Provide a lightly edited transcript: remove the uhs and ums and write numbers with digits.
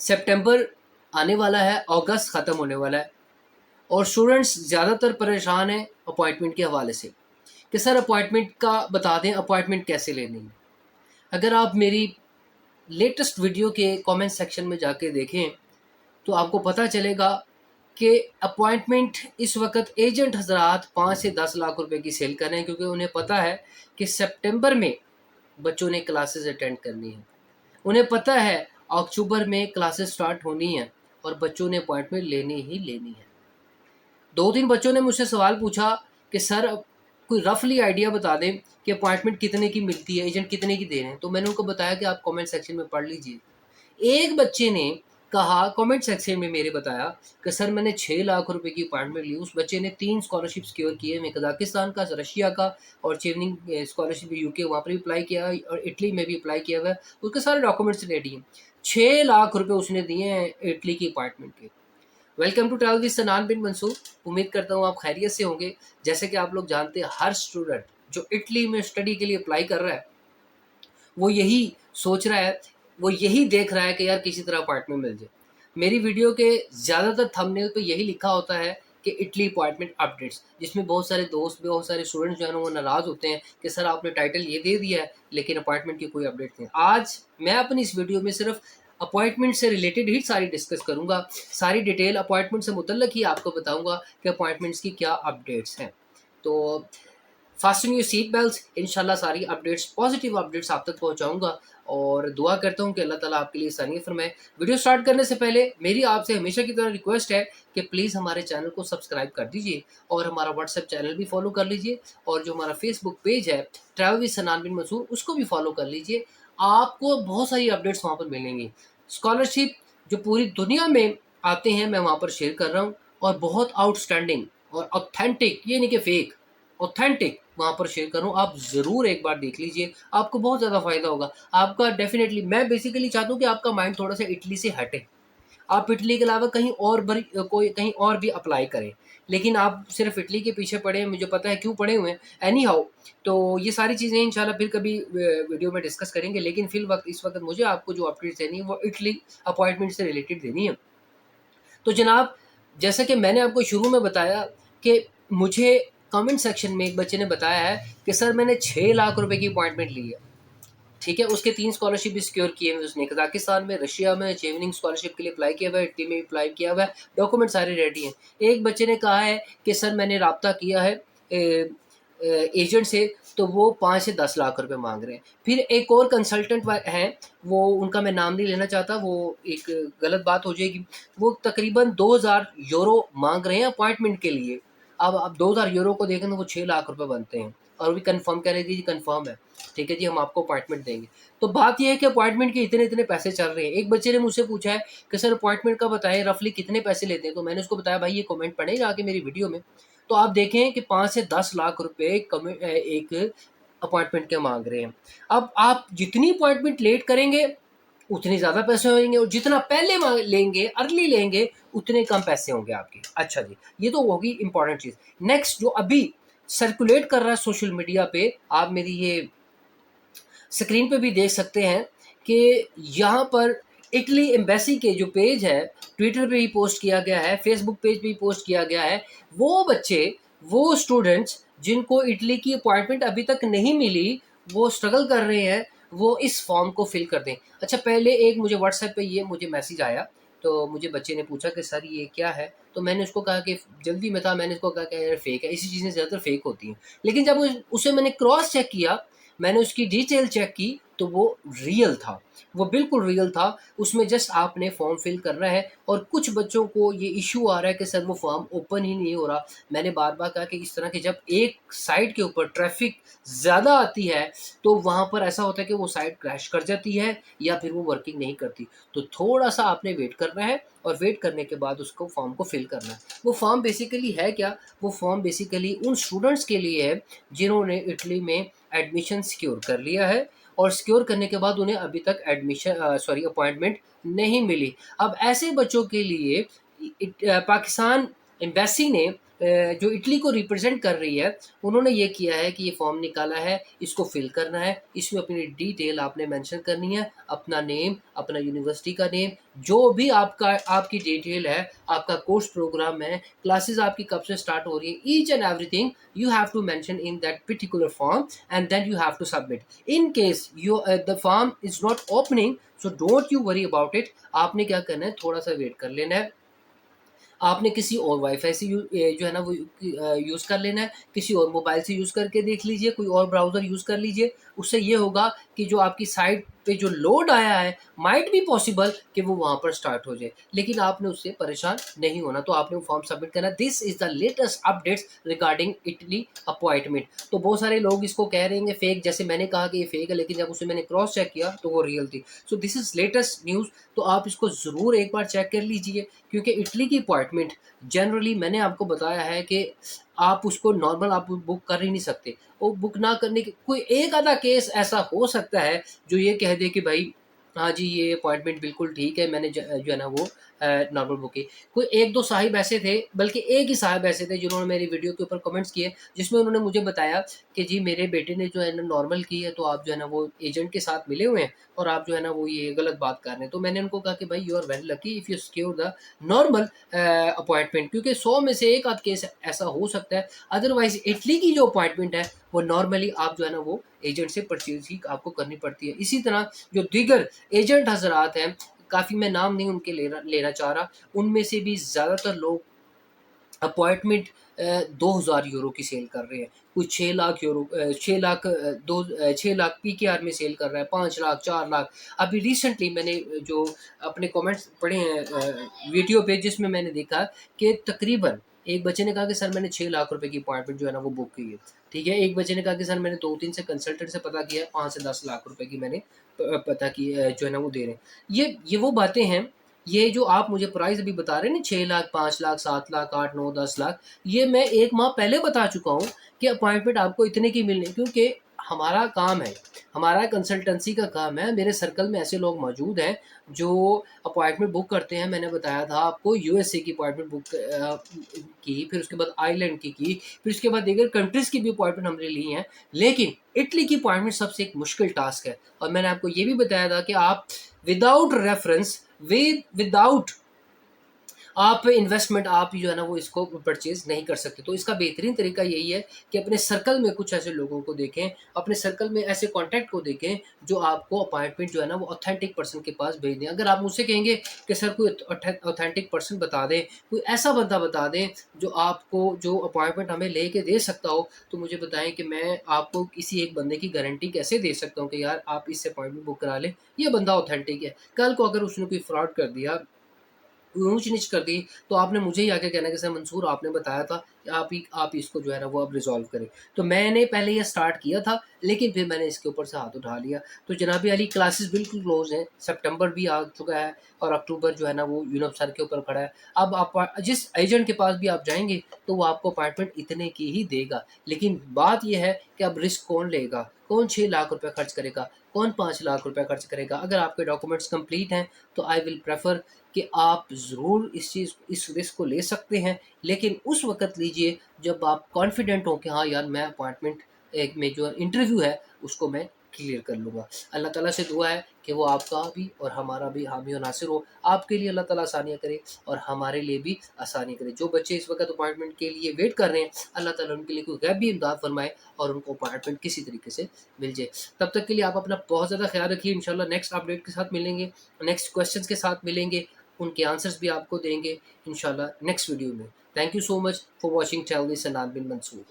सितंबर आने वाला है, अगस्त ख़त्म होने वाला है और स्टूडेंट्स ज़्यादातर परेशान हैं अपॉइंटमेंट के हवाले से कि सर अपॉइंटमेंट का बता दें, अपॉइंटमेंट कैसे लेनी है। अगर आप मेरी लेटेस्ट वीडियो के कमेंट सेक्शन में जाके देखें तो आपको पता चलेगा कि अपॉइंटमेंट इस वक्त एजेंट हजरात 5 से 10 लाख रुपए की सेल कर रहे हैं, क्योंकि उन्हें पता है कि सितंबर में बच्चों ने क्लासेस अटेंड करनी है। उन्हें पता है अक्टूबर में क्लासेस स्टार्ट होनी है और बच्चों ने अपॉइंटमेंट लेनी ही लेनी है। 2-3 बच्चों ने मुझसे सवाल पूछा कि सर अब कोई रफली आइडिया बता दें कि अपॉइंटमेंट कितने की मिलती है, एजेंट कितने की दे रहे हैं। तो मैंने उनको बताया कि आप कमेंट सेक्शन में पढ़ लीजिए। एक बच्चे ने कहा कमेंट सेक्शन में मेरे बताया कि सर मैंने 6 लाख रुपए की अपॉइंटमेंट ली। उस बच्चे ने 3 स्कॉलरशिप सिक्योर किए हैं, कजाकिस्तान का, रशिया का और चेवनिंग स्कॉलरशिप यूके वहाँ पर भी अप्लाई किया है और इटली में भी अप्लाई किया हुआ है। उसके सारे डॉक्यूमेंट्स रेडी हैं। 6 लाख रुपए उसने दिए हैं इटली की अपॉइंटमेंट के। वेलकम टू ट्रैवल विद सनान बिन मंसूर। उम्मीद करता हूँ आप खैरियत से होंगे। जैसे कि आप लोग जानते हैं, हर स्टूडेंट जो इटली में स्टडी के लिए अप्लाई कर रहा है वो यही सोच रहा है, वो यही देख रहा है कि यार किसी तरह अपॉइंटमेंट मिल जाए। मेरी वीडियो के ज़्यादातर थंबनेल पे यही लिखा होता है कि इटली अपॉइंटमेंट अपडेट्स, जिसमें बहुत सारे दोस्त, बहुत सारे स्टूडेंट्स जो है ना वो नाराज़ होते हैं कि सर आपने टाइटल ये दे दिया है लेकिन अपॉइंटमेंट की कोई अपडेट नहीं। आज मैं अपनी इस वीडियो में सिर्फ अपॉइंटमेंट से रिलेटेड ही सारी डिस्कस करूंगा। सारी डिटेल अपॉइंटमेंट से मुतल्लक ही आपको बताऊंगा कि अपॉइंटमेंट्स की क्या अपडेट्स हैं। तो फास्टन योर सीट बेल्ट्स। इंशाल्लाह सारी अपडेट्स, पॉजिटिव अपडेट्स आप तक पहुंचाऊंगा और दुआ करता हूं कि अल्लाह ताला आपके लिए आसानियत फरमाए। वीडियो स्टार्ट करने से पहले मेरी आपसे हमेशा की तरह रिक्वेस्ट है कि प्लीज़ हमारे चैनल को सब्सक्राइब कर दीजिए और हमारा व्हाट्सएप चैनल भी फॉलो कर लीजिए और जो हमारा फेसबुक पेज है ट्रैवल विद सनान बिन मंसूर, उसको भी फॉलो कर लीजिए। आपको बहुत सारी अपडेट्स वहाँ पर मिलेंगी। स्कॉलरशिप जो पूरी दुनिया में आते हैं मैं वहाँ पर शेयर कर रहा हूँ और बहुत आउटस्टैंडिंग और ऑथेंटिक, ये नहीं कि फेक, ऑथेंटिक वहाँ पर शेयर करूँ। आप ज़रूर एक बार देख लीजिए, आपको बहुत ज़्यादा फ़ायदा होगा। आपका डेफिनेटली, मैं बेसिकली चाहता हूँ कि आपका माइंड थोड़ा सा इटली से हटे। आप इटली के अलावा कहीं और कोई कहीं और भी अप्लाई करें, लेकिन आप सिर्फ इटली के पीछे पड़े हैं, मुझे पता है क्यों पड़े हुए हैं। एनी हाउ, तो ये सारी चीज़ें इंशाल्लाह फिर कभी वीडियो में डिस्कस करेंगे, लेकिन फिल वक्त इस वक्त मुझे आपको जो अपडेट्स देनी है वो इटली अपॉइंटमेंट से रिलेटेड देनी है। तो जनाब, जैसा कि मैंने आपको शुरू में बताया कि मुझे कमेंट सेक्शन में एक बच्चे ने बताया है कि सर मैंने 6 लाख रुपए की अपॉइंटमेंट ली है। ठीक है, उसके 3 स्कॉलरशिप भी सिक्योर किए हुए उसने, कजाकिस्तान में, रशिया में चेवनिंग स्कॉलरशिप के लिए अप्लाई किया हुआ है, इटली में भी अप्लाई किया हुआ है, डॉक्यूमेंट सारे रेडी हैं। एक बच्चे ने कहा है कि सर मैंने राब्ता किया है एजेंट से, तो वो 5 से 10 लाख रुपए मांग रहे हैं। फिर एक और कंसल्टेंट हैं, वो उनका मैं नाम नहीं लेना चाहता, वो एक गलत बात हो जाएगी। वो तकरीबन 2000 यूरो मांग रहे हैं अपॉइंटमेंट के लिए। अब 2000 यूरो को देखें तो वो 6 लाख रुपए बनते हैं और भी कंफर्म कह रहे थे जी कंफर्म है, ठीक है जी हम आपको अपॉइंटमेंट देंगे। तो बात यह है कि अपॉइंटमेंट के इतने इतने पैसे चल रहे हैं। एक बच्चे ने मुझसे पूछा है कि सर अपॉइंटमेंट का बताएं रफली कितने पैसे लेते हैं। तो मैंने उसको बताया भाई ये कमेंट पढ़े आके मेरी वीडियो में, तो आप देखें कि 5 से 10 लाख रुपए एक अपॉइंटमेंट के मांग रहे हैं। अब आप जितनी अपॉइंटमेंट लेट करेंगे उतने ज़्यादा पैसे होंगे और जितना पहले लेंगे, अर्ली लेंगे, उतने कम पैसे होंगे आपके। अच्छा जी, ये तो होगी इंपॉर्टेंट चीज़। नेक्स्ट जो अभी सर्कुलेट कर रहा है सोशल मीडिया पे, आप मेरी ये स्क्रीन पे भी देख सकते हैं कि यहाँ पर इटली एम्बेसी के जो पेज है, ट्विटर पे भी पोस्ट किया गया है, फेसबुक पेज पे भी पोस्ट किया गया है। वो बच्चे, वो स्टूडेंट्स जिनको इटली की अपॉइंटमेंट अभी तक नहीं मिली, वो स्ट्रगल कर रहे हैं, वो इस फॉर्म को फिल कर दें। अच्छा, पहले एक मुझे व्हाट्सएप पे ये मुझे मैसेज आया, तो मुझे बच्चे ने पूछा कि सर ये क्या है? तो मैंने उसको कहा कि जल्दी में था, मैंने उसको कहा कि यार फेक है, ऐसी चीज़ें ज़्यादातर फेक होती हैं। लेकिन जब उसे मैंने क्रॉस चेक किया, मैंने उसकी डिटेल चेक की, तो वो रियल था, वो बिल्कुल रियल था। उसमें जस्ट आपने फॉर्म फिल करना है और कुछ बच्चों को ये इशू आ रहा है कि सर वो फॉर्म ओपन ही नहीं हो रहा। मैंने बार-बार कहा कि इस तरह के जब एक साइट के ऊपर ट्रैफ़िक ज़्यादा आती है, तो वहाँ पर ऐसा होता है कि वो साइट क्रैश कर जाती है या फिर वो वर्किंग नहीं करती। तो थोड़ा-सा आपने वेट करना है और वेट करने के बाद उसको फॉर्म को फिल करना है। वो फॉर्म बेसिकली है क्या? वो फॉर्म बेसिकली उन स्टूडेंट्स के लिए है जिन्होंने इटली में एडमिशन सिक्योर कर लिया है और सिक्योर करने के बाद उन्हें अभी तक अपॉइंटमेंट नहीं मिली। अब ऐसे बच्चों के लिए पाकिस्तान एम्बेसी ने जो इटली को रिप्रेजेंट कर रही है, उन्होंने ये किया है कि ये फॉर्म निकाला है, इसको फिल करना है, इसमें अपनी डिटेल आपने मेंशन करनी है, अपना नेम, अपना यूनिवर्सिटी का नेम, जो भी आपका आपकी डिटेल है, आपका कोर्स प्रोग्राम है, क्लासेस आपकी कब से स्टार्ट हो रही है, each and everything you have to mention in that particular form, and then you have to submit. In case the form is not opening, so don't you worry about it. आपने क्या करना है, थोड़ा सा wait कर लेना है, आपने किसी और वाईफाई से जो है ना वो यूज़ कर लेना है, किसी और मोबाइल से यूज़ करके देख लीजिए, कोई और ब्राउज़र यूज़ कर लीजिए। उससे ये होगा कि जो आपकी साइट पे जो लोड आया है, माइट बी पॉसिबल कि वो वहाँ पर स्टार्ट हो जाए, लेकिन आपने उससे परेशान नहीं होना। तो आपने वो फॉर्म सबमिट करना। This is the latest updates regarding Italy appointment. तो बहुत सारे लोग इसको कह रहे हैं फेक, जैसे मैंने कहा कि ये फेक है, लेकिन जब उसे मैंने क्रॉस चेक किया तो वो रियल थी। So this is latest news, तो आप इसको ज़रूर एक बार चेक कर लीजिए, क्योंकि इटली की अपॉइंटमेंट जनरली मैंने आपको बताया है कि आप उसको नॉर्मल आप बुक कर ही नहीं सकते। वो बुक ना करने के कोई एक आधा केस ऐसा हो सकता है जो ये कह दे कि भाई हाँ जी, ये अपॉइंटमेंट बिल्कुल ठीक है, मैंने जो है ना वो नॉर्मल बुक की। कोई 1-2 साहिब ऐसे थे, बल्कि एक ही साहब ऐसे थे जिन्होंने मेरी वीडियो के ऊपर कमेंट्स किए, जिसमें उन्होंने मुझे बताया कि जी मेरे बेटे ने जो है ना नॉर्मल की है, तो आप जो है ना वो एजेंट के साथ मिले हुए हैं और आप जो है ना वो ये गलत बात कर रहे हैं। तो मैंने उनको कहा कि भाई you are very lucky if you secure the normal appointment, क्योंकि 100 में से एक आध केस ऐसा हो सकता है। अदरवाइज़ इटली की जो अपॉइंटमेंट है वो नॉर्मली आप जो है ना वो एजेंट से परचेज़ ही आपको करनी पड़ती है। इसी तरह जो दीगर एजेंट हज़रात हैं, काफ़ी मैं नाम नहीं उनके लेना लेना चाह रहा, उनमें से भी ज़्यादातर लोग अपॉइंटमेंट 2000 यूरो की सेल कर रहे हैं, कोई 6 लाख यूरो 6 लाख 6 लाख पीकेआर में सेल कर रहा है, 5 लाख 4 लाख। अभी रिसेंटली मैंने जो अपने कमेंट्स पढ़े हैं वीडियो पे, जिसमें मैंने देखा कि तकरीबन एक बच्चे ने कहा कि सर मैंने 6 लाख रुपए की अपॉइंटमेंट जो है ना वो बुक की है, ठीक है। एक बच्चे ने कहा कि सर मैंने 2-3 से कंसल्टेंट से पता किया है, 5 से 10 लाख रुपए की मैंने पता की जो है ना वो दे रहे हैं। ये वो बातें हैं, ये जो आप मुझे प्राइस अभी बता रहे हैं ना, 6 लाख, 5 लाख, 7 लाख, 8, 9, 10 लाख, ये मैं 1 माह पहले बता चुका हूँ कि अपॉइंटमेंट आपको इतने की मिलनी है, क्योंकि हमारा काम है, हमारा कंसल्टेंसी का काम है। मेरे सर्कल में ऐसे लोग मौजूद हैं जो अपॉइंटमेंट बुक करते हैं। मैंने बताया था आपको यूएसए की अपॉइंटमेंट बुक की, फिर उसके बाद आयरलैंड की, फिर उसके बाद दीगर कंट्रीज़ की भी अपॉइंटमेंट हमने ली हैं। लेकिन इटली की अपॉइंटमेंट सबसे एक मुश्किल टास्क है, और मैंने आपको ये भी बताया था कि आप विदाउट रेफरेंस, विदाउट आप इन्वेस्टमेंट आप जो है ना वो इसको परचेज़ नहीं कर सकते। तो इसका बेहतरीन तरीका यही है कि अपने सर्कल में कुछ ऐसे लोगों को देखें, अपने सर्कल में ऐसे कॉन्टैक्ट को देखें जो आपको अपॉइंटमेंट जो है ना वो ऑथेंटिक पर्सन के पास भेज दें। अगर आप मुझसे कहेंगे कि सर कोई ऑथेंटिक पर्सन बता दें, कोई ऐसा बंदा बता दें जो आपको जो अपॉइंटमेंट हमें लेके दे सकता हो, तो मुझे बताएँ कि मैं आपको किसी एक बंदे की गारंटी कैसे दे सकता हूँ कि यार आप इससे अपॉइंटमेंट बुक करा लें, ये बंदा ऑथेंटिक है। कल को अगर उसने कोई फ्रॉड कर दिया, ऊँच-नीच कर दी, तो आपने मुझे ही आके कहना कि सर मंसूर आपने बताया था, आप इसको जो है ना वो अब रिज़ॉल्व करें। तो मैंने पहले ये स्टार्ट किया था, लेकिन फिर मैंने इसके ऊपर से हाथ उठा लिया। तो जनाब अली क्लासेस बिल्कुल क्लोज़ हैं, सितंबर भी आ चुका है और अक्टूबर जो है ना वो यूनब सर के ऊपर खड़ा है। अब आप जिस एजेंट के पास भी आप जाएँगे, तो वो आपको अपॉइंटमेंट इतने की ही देगा। लेकिन बात ये है कि अब रिस्क कौन लेगा? कौन 6 लाख रुपए खर्च करेगा? कौन 5 लाख रुपए खर्च करेगा? अगर आपके डॉक्यूमेंट्स कंप्लीट हैं, तो आई विल प्रेफर कि आप ज़रूर इस रिस्क को ले सकते हैं, लेकिन उस वक़्त लीजिए जब आप कॉन्फिडेंट हो कि हाँ यार मैं अपॉइंटमेंट एक में जो इंटरव्यू है उसको मैं क्लियर कर लूँगा। अल्लाह ताला से दुआ है कि वो आपका भी और हमारा भी हामी और नासिर हो। आपके लिए अल्लाह ताला आसानियाँ करे और हमारे लिए भी आसानी करे। जो बच्चे इस वक़्त अपॉइंटमेंट के लिए वेट कर रहे हैं, अल्लाह ताला उनके लिए कोई गैबी इमदाद फरमाए और उनको अपॉइंटमेंट किसी तरीके से मिल जाए। तब तक के लिए आप अपना बहुत ज़्यादा ख़्याल रखिए। इंशाल्लाह नेक्स्ट अपडेट के साथ मिलेंगे, नेक्स्ट क्वेश्चंस के साथ मिलेंगे, उनके आंसर्स भी आपको देंगे इंशाल्लाह नेक्स्ट वीडियो में। Thank you so much for watching tell me Sanan bin Mansoor.